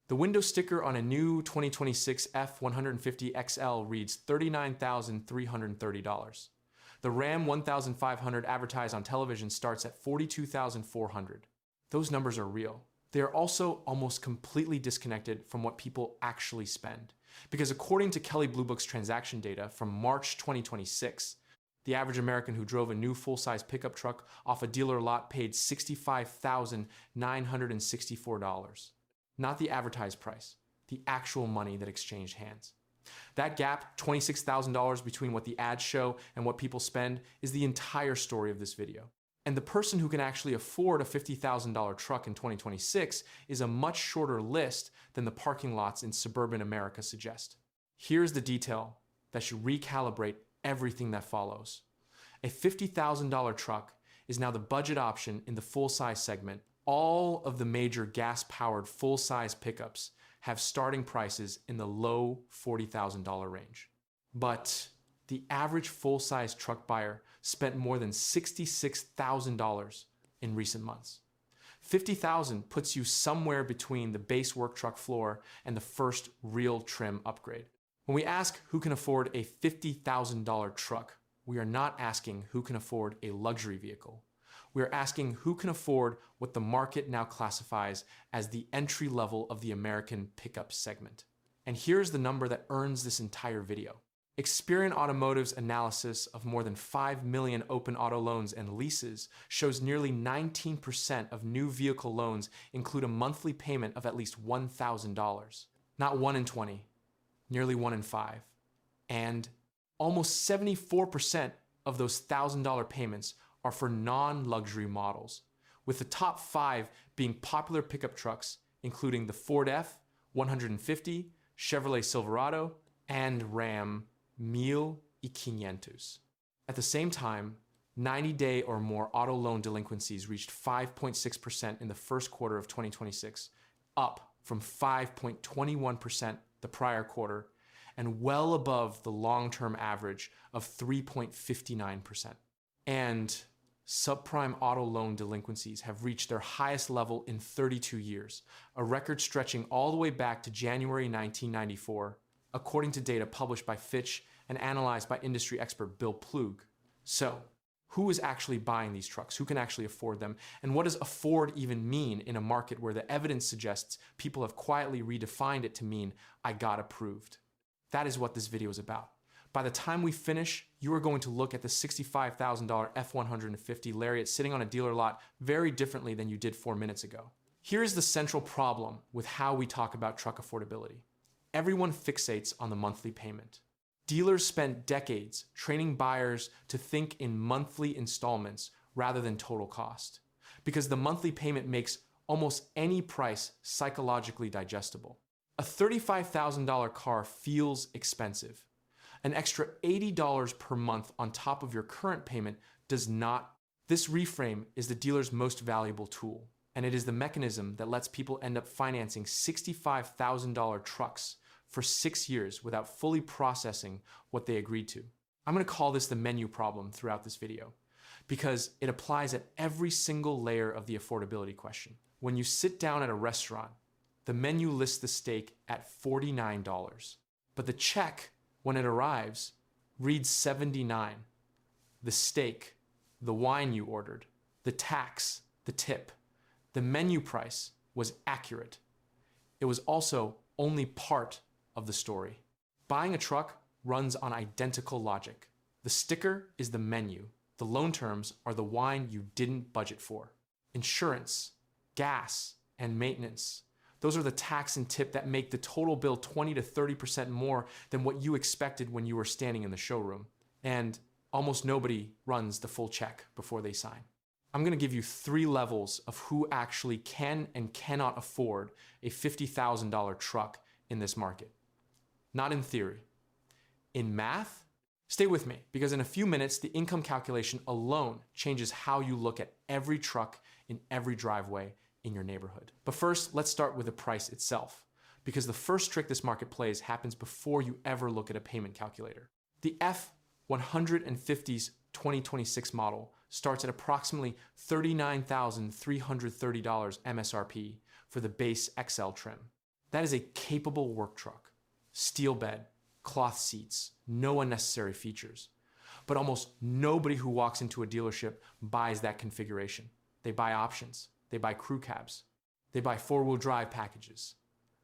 The window sticker on a new 2026 F150XL reads $39,330. The Ram 1500 advertised on television starts at $42,400. Those numbers are real. They are also almost completely disconnected from what people actually spend. Because according to Kelley Blue Book's transaction data from March 2026, the average American who drove a new full-size pickup truck off a dealer lot paid $65,964. Not the advertised price, the actual money that exchanged hands. That gap, $26,000 between what the ads show and what people spend, is the entire story of this video. And the person who can actually afford a $50,000 truck in 2026 is a much shorter list than the parking lots in suburban America suggest. Here's the detail that should recalibrate everything that follows. A $50,000 truck is now the budget option in the full-size segment. All of the major gas-powered full-size pickups have starting prices in the low $40,000 range. But the average full-size truck buyer spent more than $66,000 in recent months. $50,000 puts you somewhere between the base work truck floor and the first real trim upgrade. When we ask who can afford a $50,000 truck, we are not asking who can afford a luxury vehicle. We are asking who can afford what the market now classifies as the entry level of the American pickup segment. And here's the number that earns this entire video. Experian Automotive's analysis of more than 5 million open auto loans and leases shows nearly 19% of new vehicle loans include a monthly payment of at least $1,000. Not 1 in 20, nearly 1 in 5. And almost 74% of those $1,000 payments are for non-luxury models, with the top 5 being popular pickup trucks, including the Ford F-150, Chevrolet Silverado, and Ram 1500. At the same time, 90-day or more auto loan delinquencies reached 5.6% in the first quarter of 2026, up from 5.21% the prior quarter, and well above the long-term average of 3.59%. And subprime auto loan delinquencies have reached their highest level in 32 years, a record stretching all the way back to January 1994, according to data published by Fitch and analyzed by industry expert Bill Plug. So, who is actually buying these trucks? Who can actually afford them? And what does afford even mean in a market where the evidence suggests people have quietly redefined it to mean, I got approved? That is what this video is about. By the time we finish, you are going to look at the $65,000 F-150 Lariat sitting on a dealer lot very differently than you did 4 minutes ago. Here is the central problem with how we talk about truck affordability. Everyone fixates on the monthly payment. Dealers spent decades training buyers to think in monthly installments rather than total cost, because the monthly payment makes almost any price psychologically digestible. A $35,000 car feels expensive. An extra $80 per month on top of your current payment does not. This reframe is the dealer's most valuable tool, and it is the mechanism that lets people end up financing $65,000 trucks for 6 years without fully processing what they agreed to. I'm going to call this the menu problem throughout this video, because it applies at every single layer of the affordability question. When you sit down at a restaurant, the menu lists the steak at $49, but the check, when it arrives, reads $79. The steak, the wine you ordered, the tax, the tip, the menu price was accurate. It was also only part of the story. Buying a truck runs on identical logic. The sticker is the menu. The loan terms are the wine you didn't budget for. Insurance, gas, and maintenance. Those are the tax and tip that make the total bill 20 to 30% more than what you expected when you were standing in the showroom. And almost nobody runs the full check before they sign. I'm going to give you 3 levels of who actually can and cannot afford a $50,000 truck in this market. Not in theory. In math, stay with me, because in a few minutes, the income calculation alone changes how you look at every truck in every driveway in your neighborhood. But first, let's start with the price itself, because the first trick this market plays happens before you ever look at a payment calculator. The F-150's 2026 model starts at approximately $39,330 MSRP for the base XL trim. That is a capable work truck. Steel bed, cloth seats, no unnecessary features. But almost nobody who walks into a dealership buys that configuration. They buy options. They buy crew cabs. They buy four-wheel drive packages.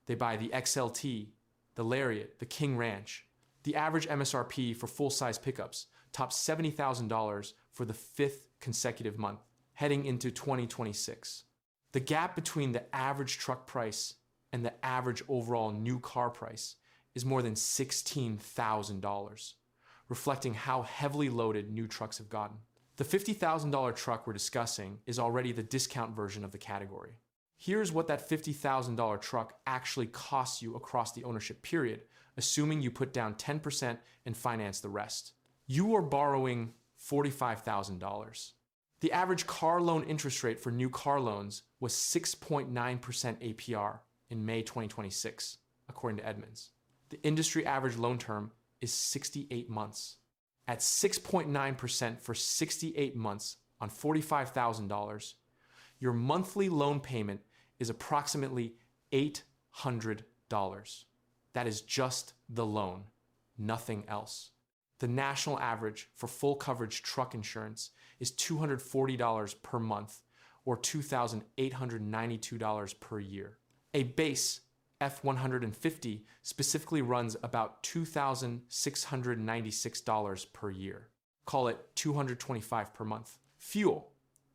They buy the XLT, the Lariat, the King Ranch. The average MSRP for full-size pickups tops $70,000 for the fifth consecutive month, heading into 2026. The gap between the average truck price and the average overall new car price is more than $16,000, reflecting how heavily loaded new trucks have gotten. The $50,000 truck we're discussing is already the discount version of the category. Here's what that $50,000 truck actually costs you across the ownership period, assuming you put down 10% and finance the rest. You are borrowing $45,000. The average car loan interest rate for new car loans was 6.9% APR in May 2026, according to Edmunds. The industry average loan term is 68 months. At 6.9% for 68 months on $45,000, your monthly loan payment is approximately $800. That is just the loan, nothing else. The national average for full coverage truck insurance is $240 per month or $2,892 per year. A base F-150 specifically runs about $2,696 per year. Call it $225 per month. Fuel.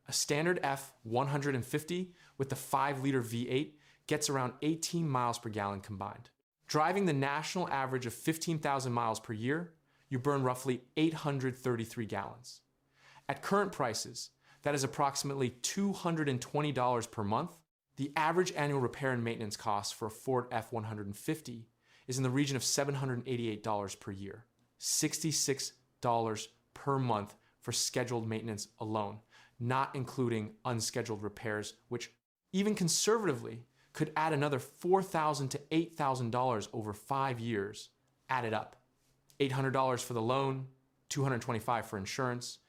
A standard F-150 with the 5-liter V8 gets around 18 miles per gallon combined. Driving the national average of 15,000 miles per year, you burn roughly 833 gallons. At current prices, that is approximately $220 per month. The average annual repair and maintenance cost for a Ford F-150 is in the region of $788 per year, $66 per month for scheduled maintenance alone, not including unscheduled repairs, which even conservatively could add another $4,000 to $8,000 over 5 years, added up. $800 for the loan, $225 for insurance,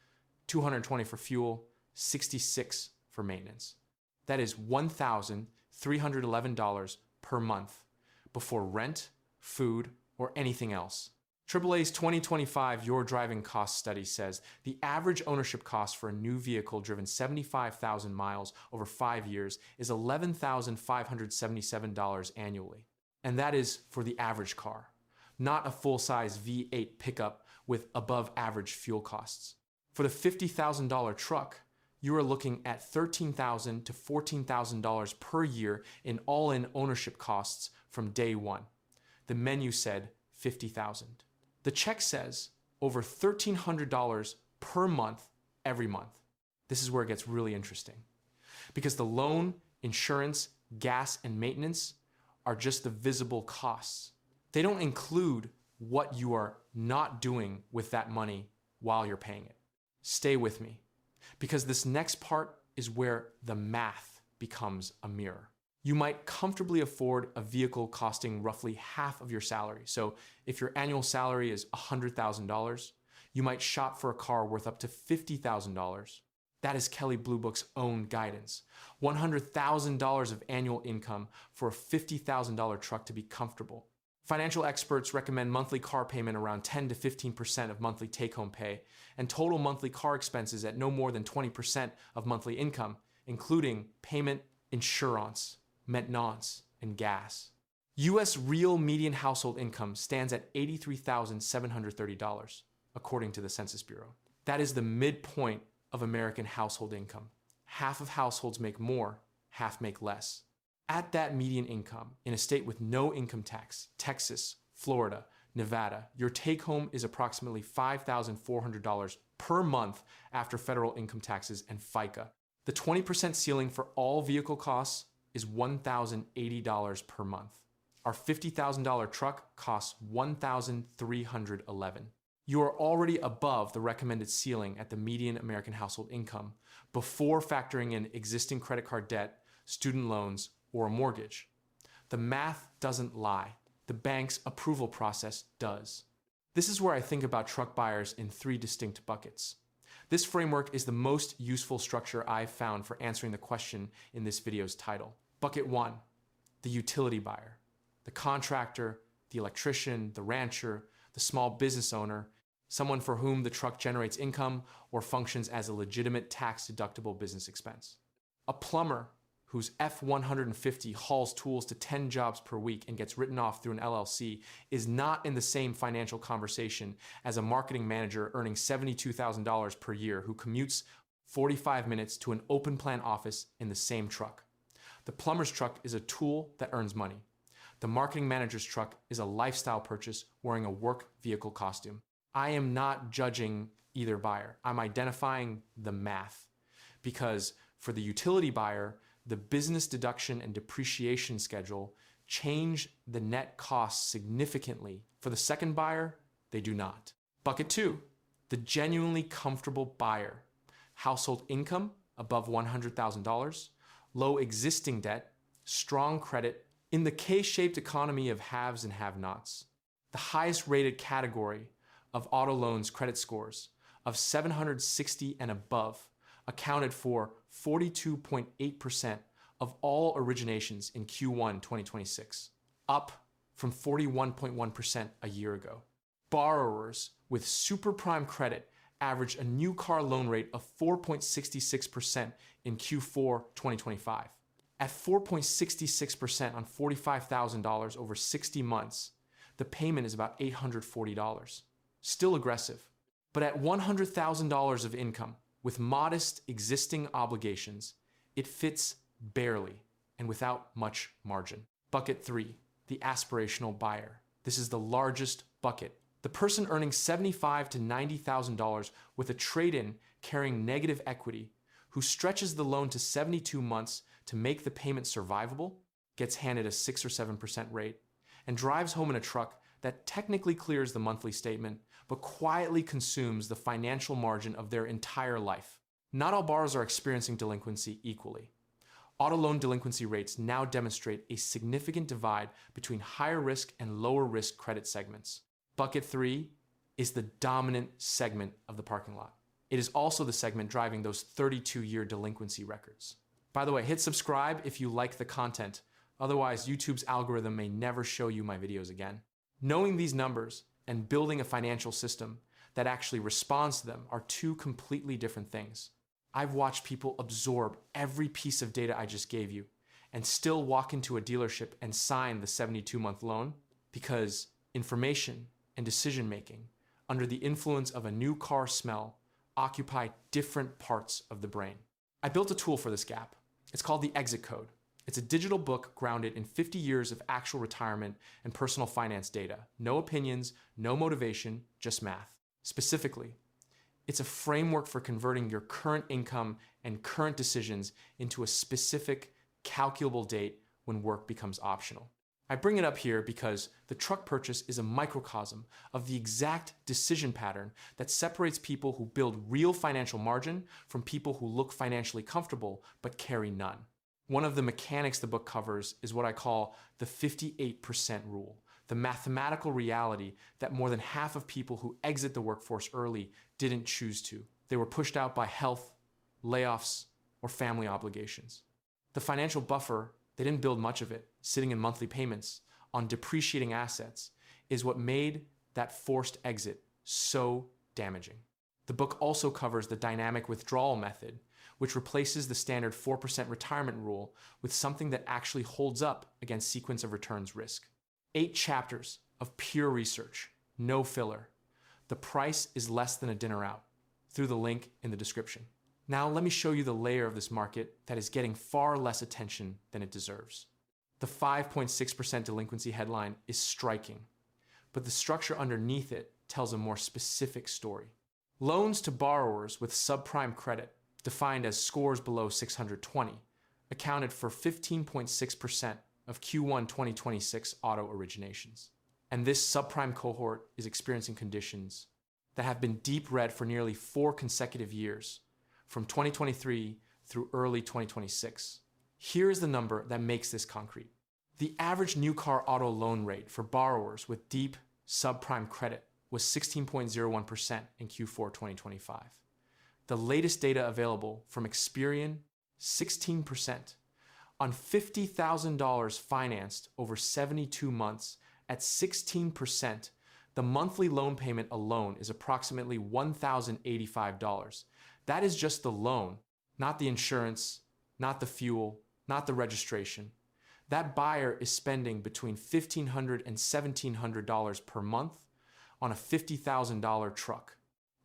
$220 for fuel, $66 for maintenance. That is $1,311 per month before rent, food, or anything else. AAA's 2025 Your Driving Cost Study says the average ownership cost for a new vehicle driven 75,000 miles over 5 years is $11,577 annually. And that is for the average car, not a full-size V8 pickup with above-average fuel costs. For the $50,000 truck, you are looking at $13,000 to $14,000 per year in all-in ownership costs from day one. The menu said $50,000. The check says over $1,300 per month every month. This is where it gets really interesting, because the loan, insurance, gas, and maintenance are just the visible costs. They don't include what you are not doing with that money while you're paying it. Stay with me, because this next part is where the math becomes a mirror. You might comfortably afford a vehicle costing roughly half of your salary. So if your annual salary is $100,000, you might shop for a car worth up to $50,000. That is Kelley Blue Book's own guidance. $100,000 of annual income for a $50,000 truck to be comfortable. Financial experts recommend monthly car payment around 10 to 15% of monthly take-home pay, and total monthly car expenses at no more than 20% of monthly income, including payment, insurance, maintenance, and gas. U.S. real median household income stands at $83,730, according to the Census Bureau. That is the midpoint of American household income. Half of households make more, half make less. At that median income, in a state with no income tax, Texas, Florida, Nevada, your take-home is approximately $5,400 per month after federal income taxes and FICA. The 20% ceiling for all vehicle costs is $1,080 per month. Our $50,000 truck costs $1,311. You are already above the recommended ceiling at the median American household income before factoring in existing credit card debt, student loans, or a mortgage. The math doesn't lie. The bank's approval process does. This is where I think about truck buyers in 3 distinct buckets. This framework is the most useful structure I've found for answering the question in this video's title. Bucket 1, the utility buyer. The contractor, the electrician, the rancher, the small business owner, someone for whom the truck generates income or functions as a legitimate tax-deductible business expense. A plumber whose F-150 hauls tools to 10 jobs per week and gets written off through an LLC is not in the same financial conversation as a marketing manager earning $72,000 per year who commutes 45 minutes to an open plan office in the same truck. The plumber's truck is a tool that earns money. The marketing manager's truck is a lifestyle purchase wearing a work vehicle costume. I am not judging either buyer. I'm identifying the math, because for the utility buyer, the business deduction and depreciation schedule change the net cost significantly. For the second buyer, they do not. Bucket 2, the genuinely comfortable buyer. Household income above $100,000, low existing debt, strong credit, in the K-shaped economy of haves and have-nots. The highest rated category of auto loans credit scores of 760 and above accounted for 42.8% of all originations in Q1 2026, up from 41.1% a year ago. Borrowers with Subprime credit averaged a new car loan rate of 4.66% in Q4 2025. At 4.66% on $45,000 over 60 months, the payment is about $840. Still aggressive. But at $100,000 of income, with modest existing obligations, it fits barely and without much margin. Bucket 3, the aspirational buyer. This is the largest bucket. The person earning $75,000 to $90,000 with a trade-in carrying negative equity, who stretches the loan to 72 months to make the payment survivable, gets handed a 6 or 7% rate, and drives home in a truck that technically clears the monthly statement, but quietly consumes the financial margin of their entire life. Not all borrowers are experiencing delinquency equally. Auto loan delinquency rates now demonstrate a significant divide between higher risk and lower risk credit segments. Bucket 3 is the dominant segment of the parking lot. It is also the segment driving those 32-year delinquency records. By the way, hit subscribe if you like the content. Otherwise, YouTube's algorithm may never show you my videos again. Knowing these numbers and building a financial system that actually responds to them are two completely different things. I've watched people absorb every piece of data I just gave you and still walk into a dealership and sign the 72-month loan because information and decision-making under the influence of a new car smell occupy different parts of the brain. I built a tool for this gap. It's called the Exit Code. It's a digital book grounded in 50 years of actual retirement and personal finance data. No opinions, no motivation, just math. Specifically, it's a framework for converting your current income and current decisions into a specific, calculable date when work becomes optional. I bring it up here because the truck purchase is a microcosm of the exact decision pattern that separates people who build real financial margin from people who look financially comfortable but carry none. One of the mechanics the book covers is what I call the 58% rule, the mathematical reality that more than half of people who exit the workforce early didn't choose to. They were pushed out by health, layoffs, or family obligations. The financial buffer, they didn't build much of it, sitting in monthly payments on depreciating assets, is what made that forced exit so damaging. The book also covers the dynamic withdrawal method, which replaces the standard 4% retirement rule with something that actually holds up against sequence of returns risk. 8 chapters of pure research, no filler. The price is less than a dinner out, through the link in the description. Now let me show you the layer of this market that is getting far less attention than it deserves. The 5.6% delinquency headline is striking, but the structure underneath it tells a more specific story. Loans to borrowers with subprime credit, defined as scores below 620, accounted for 15.6% of Q1 2026 auto originations. And this subprime cohort is experiencing conditions that have been deep red for nearly 4 consecutive years, from 2023 through early 2026. Here is the number that makes this concrete. The average new car auto loan rate for borrowers with deep subprime credit was 16.01% in Q4 2025. The latest data available from Experian, 16%, On $50,000 financed over 72 months at 16%, the monthly loan payment alone is approximately $1,085. That is just the loan, not the insurance, not the fuel, not the registration. That buyer is spending between $1,500 and $1,700 per month on a $50,000 truck.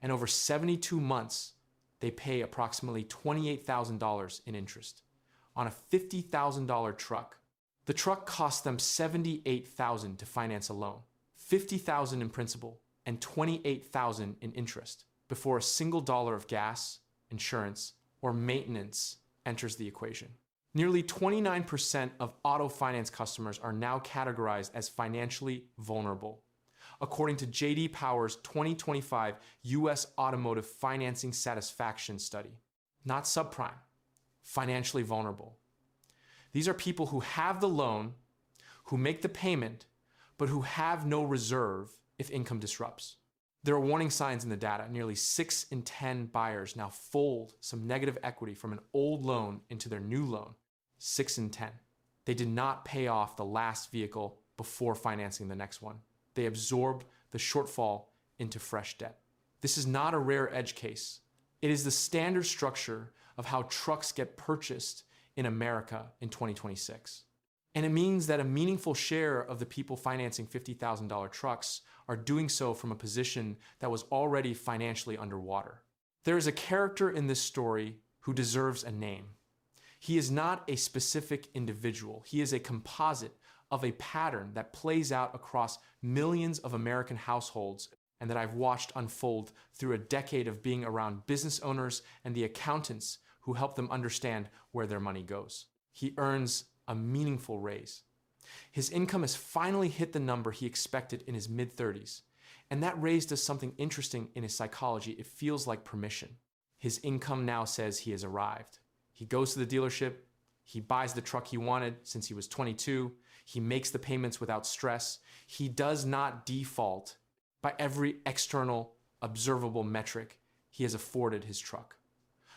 And over 72 months, they pay approximately $28,000 in interest. On a $50,000 truck, the truck costs them $78,000 to finance a loan, $50,000 in principal, and $28,000 in interest before a single dollar of gas, insurance, or maintenance enters the equation. Nearly 29% of auto finance customers are now categorized as financially vulnerable, according to J.D. Power's 2025 U.S. Automotive Financing Satisfaction Study. Not subprime, financially vulnerable. These are people who have the loan, who make the payment, but who have no reserve if income disrupts. There are warning signs in the data. Nearly 6 in 10 buyers now fold some negative equity from an old loan into their new loan. 6 in 10. They did not pay off the last vehicle before financing the next one. They absorbed the shortfall into fresh debt. This is not a rare edge case. It is the standard structure of how trucks get purchased in America in 2026. And it means that a meaningful share of the people financing $50,000 trucks are doing so from a position that was already financially underwater. There is a character in this story who deserves a name. He is not a specific individual. He is a composite of a pattern that plays out across millions of American households and that I've watched unfold through a decade of being around business owners and the accountants who help them understand where their money goes. He earns a meaningful raise. His income has finally hit the number he expected in his mid-30s, and that raise does something interesting in his psychology. It feels like permission. His income now says he has arrived. He goes to the dealership, he buys the truck he wanted since he was 22, he makes the payments without stress, he does not default by every external observable metric he has afforded his truck.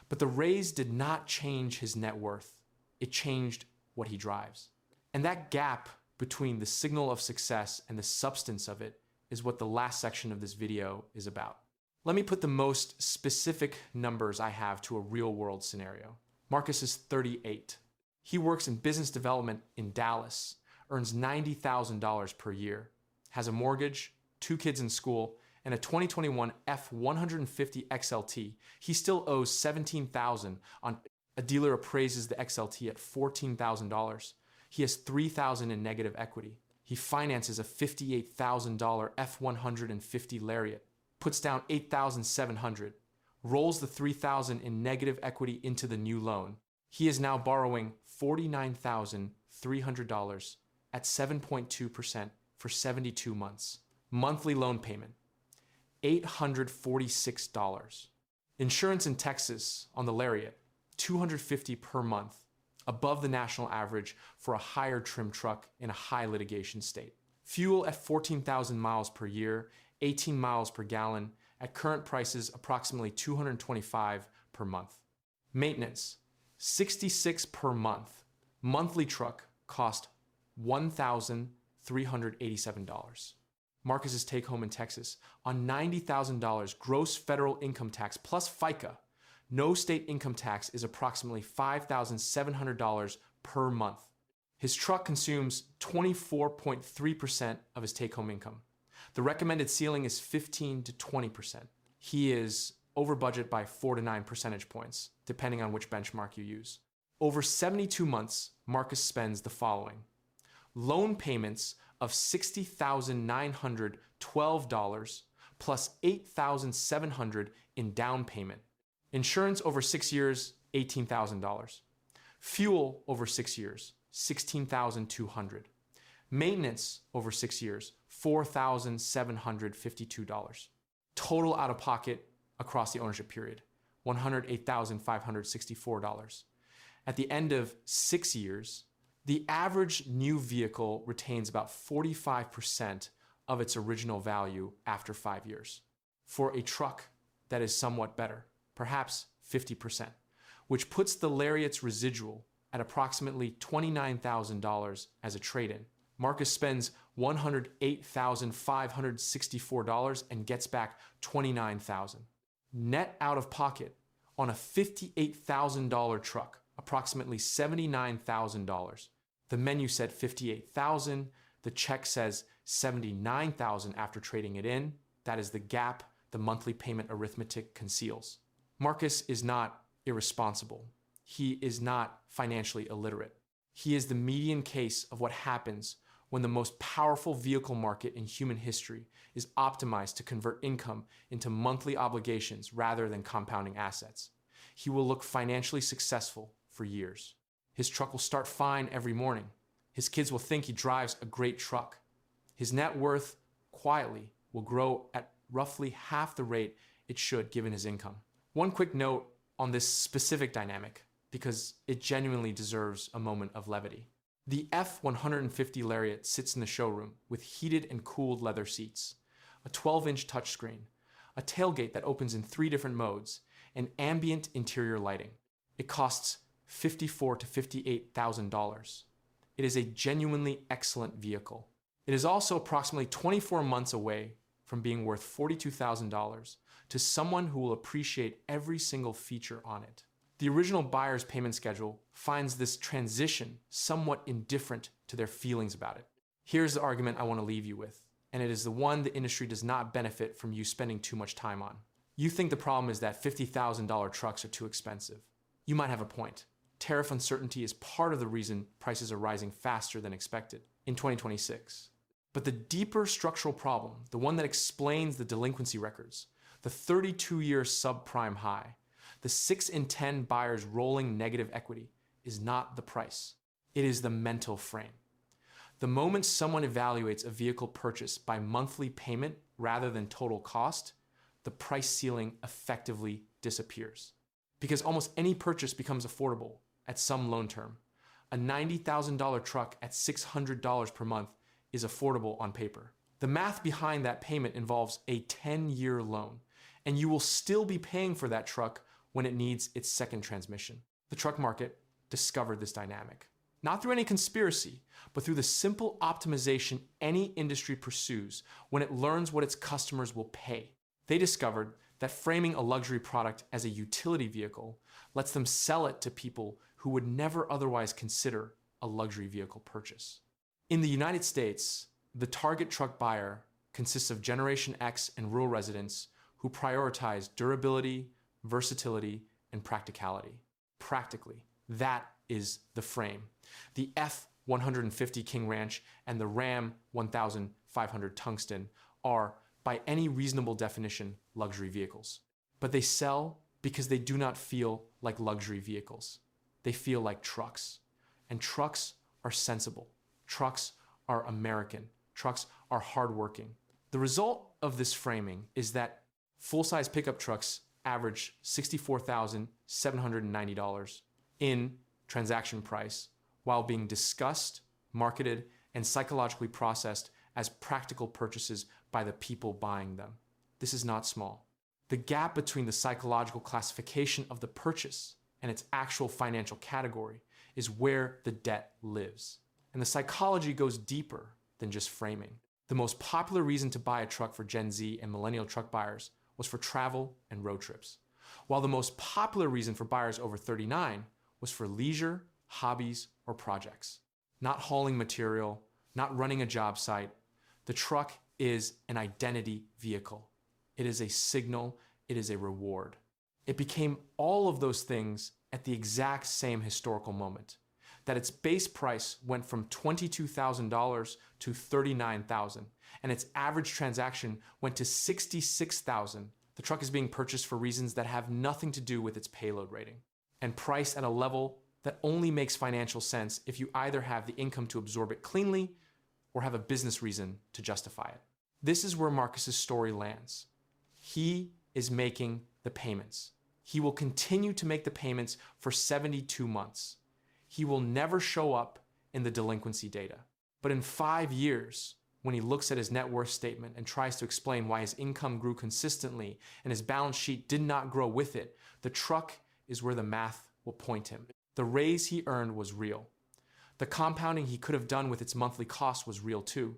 But the raise did not change his net worth. It changed what he drives. And that gap between the signal of success and the substance of it is what the last section of this video is about. Let me put the most specific numbers I have to a real-world scenario. Marcus is 38. He works in business development in Dallas, earns $90,000 per year, has a mortgage, 2 kids in school, and a 2021 F150 XLT. He still owes $17,000 on a dealer appraises the XLT at $14,000. He has $3,000 in negative equity. He finances a $58,000 F150 Lariat, puts down $8,700, rolls the $3,000 in negative equity into the new loan. He is now borrowing $49,300 at 7.2% for 72 months. Monthly loan payment, $846. Insurance in Texas on the Lariat, $250 per month, above the national average for a higher trim truck in a high litigation state. Fuel at 14,000 miles per year, 18 miles per gallon, at current prices approximately $225 per month. Maintenance, $66 per month. Monthly truck cost $1,387. Marcus's take home in Texas, on $90,000 gross federal income tax plus FICA, no state income tax is approximately $5,700 per month. His truck consumes 24.3% of his take-home income. The recommended ceiling is 15 to 20%. He is over budget by 4 to 9 percentage points, depending on which benchmark you use. Over 72 months, Marcus spends the following: loan payments of $60,912 plus $8,700 in down payment. Insurance over 6 years, $18,000. Fuel over 6 years, $16,200. Maintenance over 6 years, $4,752. Total out of pocket across the ownership period, $108,564. At the end of 6 years, the average new vehicle retains about 45% of its original value after 5 years. For a truck, that is somewhat better, perhaps 50%, which puts the Lariat's residual at approximately $29,000 as a trade-in. Marcus spends $108,564 and gets back $29,000. Net out of pocket on a $58,000 truck, approximately $79,000. The menu said $58,000. The check says $79,000 after trading it in. That is the gap the monthly payment arithmetic conceals. Marcus is not irresponsible. He is not financially illiterate. He is the median case of what happens when the most powerful vehicle market in human history is optimized to convert income into monthly obligations rather than compounding assets. He will look financially successful for years. His truck will start fine every morning. His kids will think he drives a great truck. His net worth, quietly, will grow at roughly half the rate it should given his income. One quick note on this specific dynamic, because it genuinely deserves a moment of levity. The F-150 Lariat sits in the showroom with heated and cooled leather seats, a 12-inch touchscreen, a tailgate that opens in 3 different modes, and ambient interior lighting. It costs $54,000 to $58,000. It is a genuinely excellent vehicle. It is also approximately 24 months away from being worth $42,000 to someone who will appreciate every single feature on it. The original buyer's payment schedule finds this transition somewhat indifferent to their feelings about it. Here's the argument I want to leave you with, and it is the one the industry does not benefit from you spending too much time on. You think the problem is that $50,000 trucks are too expensive. You might have a point. Tariff uncertainty is part of the reason prices are rising faster than expected in 2026. But the deeper structural problem, the one that explains the delinquency records, the 32-year subprime high, the 6 in 10 buyers rolling negative equity, is not the price. It is the mental frame. The moment someone evaluates a vehicle purchase by monthly payment rather than total cost, the price ceiling effectively disappears. Because almost any purchase becomes affordable at some loan term. A $90,000 truck at $600 per month is affordable on paper. The math behind that payment involves a 10-year loan, and you will still be paying for that truck when it needs its second transmission. The truck market discovered this dynamic. Not through any conspiracy, but through the simple optimization any industry pursues when it learns what its customers will pay. They discovered that framing a luxury product as a utility vehicle lets them sell it to people who would never otherwise consider a luxury vehicle purchase. In the United States, the target truck buyer consists of Generation X and rural residents who prioritize durability, versatility, and practicality. Practically, that is the frame. The F-150 King Ranch and the Ram 1500 Tungsten are, by any reasonable definition, luxury vehicles. But they sell because they do not feel like luxury vehicles. They feel like trucks. And trucks are sensible. Trucks are American. Trucks are hardworking. The result of this framing is that full-size pickup trucks average $64,790 in transaction price while being discussed, marketed, and psychologically processed as practical purchases by the people buying them. This is not small. The gap between the psychological classification of the purchase and its actual financial category is where the debt lives. And the psychology goes deeper than just framing. The most popular reason to buy a truck for Gen Z and millennial truck buyers was for travel and road trips, while the most popular reason for buyers over 39 was for leisure, hobbies, or projects. Not hauling material, not running a job site. The truck is an identity vehicle. It is a signal. It is a reward. It became all of those things at the exact same historical moment, that its base price went from $22,000 to $39,000, and its average transaction went to $66,000. The truck is being purchased for reasons that have nothing to do with its payload rating, and priced at a level that only makes financial sense if you either have the income to absorb it cleanly or have a business reason to justify it. This is where Marcus's story lands. He is making the payments. He will continue to make the payments for 72 months. He will never show up in the delinquency data. But in 5 years, when he looks at his net worth statement and tries to explain why his income grew consistently and his balance sheet did not grow with it, the truck is where the math will point him. The raise he earned was real. The compounding he could have done with its monthly cost was real too.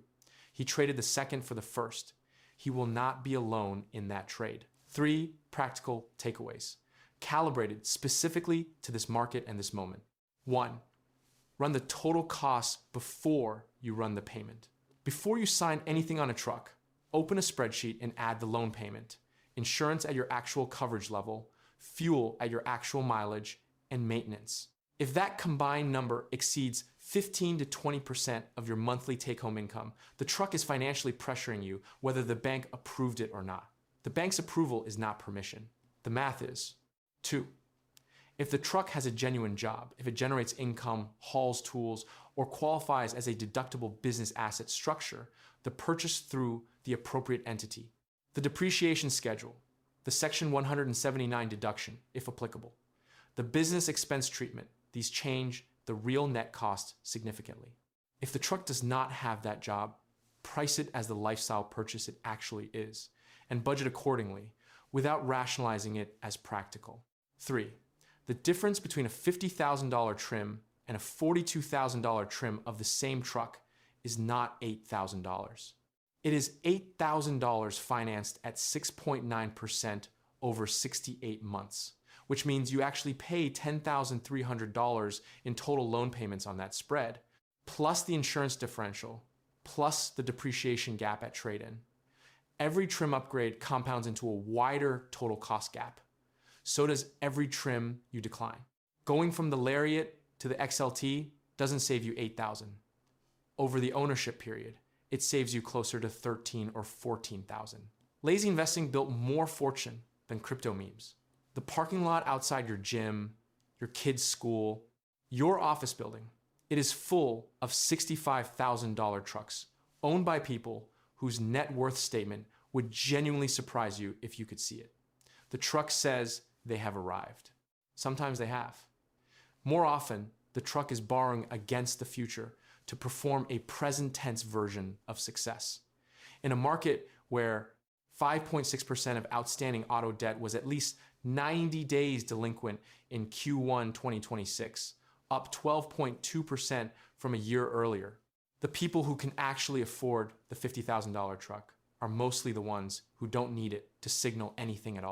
He traded the second for the first. He will not be alone in that trade. 3 practical takeaways, calibrated specifically to this market and this moment. 1. Run the total cost before you run the payment. Before you sign anything on a truck, open a spreadsheet and add the loan payment, insurance at your actual coverage level, fuel at your actual mileage, and maintenance. If that combined number exceeds 15 to 20% of your monthly take-home income, the truck is financially pressuring you whether the bank approved it or not. The bank's approval is not permission. The math is. 2. If the truck has a genuine job, if it generates income, hauls tools, or qualifies as a deductible business asset structure, the purchase through the appropriate entity, the depreciation schedule, the Section 179 deduction, if applicable, the business expense treatment, these change the real net cost significantly. If the truck does not have that job, price it as the lifestyle purchase it actually is, and budget accordingly without rationalizing it as practical. 3. The difference between a $50,000 trim and a $42,000 trim of the same truck is not $8,000. It is $8,000 financed at 6.9% over 68 months, which means you actually pay $10,300 in total loan payments on that spread, plus the insurance differential, plus the depreciation gap at trade-in. Every trim upgrade compounds into a wider total cost gap. So does every trim you decline. Going from the Lariat to the XLT doesn't save you $8,000. Over the ownership period, it saves you closer to $13,000 or $14,000. Lazy investing built more fortune than crypto memes. The parking lot outside your gym, your kid's school, your office building, it is full of $65,000 trucks owned by people whose net worth statement would genuinely surprise you if you could see it. The truck says they have arrived. Sometimes they have. More often, the truck is borrowing against the future to perform a present tense version of success. In a market where 5.6% of outstanding auto debt was at least 90 days delinquent in Q1 2026, up 12.2% from a year earlier, the people who can actually afford the $50,000 truck are mostly the ones who don't need it to signal anything at all.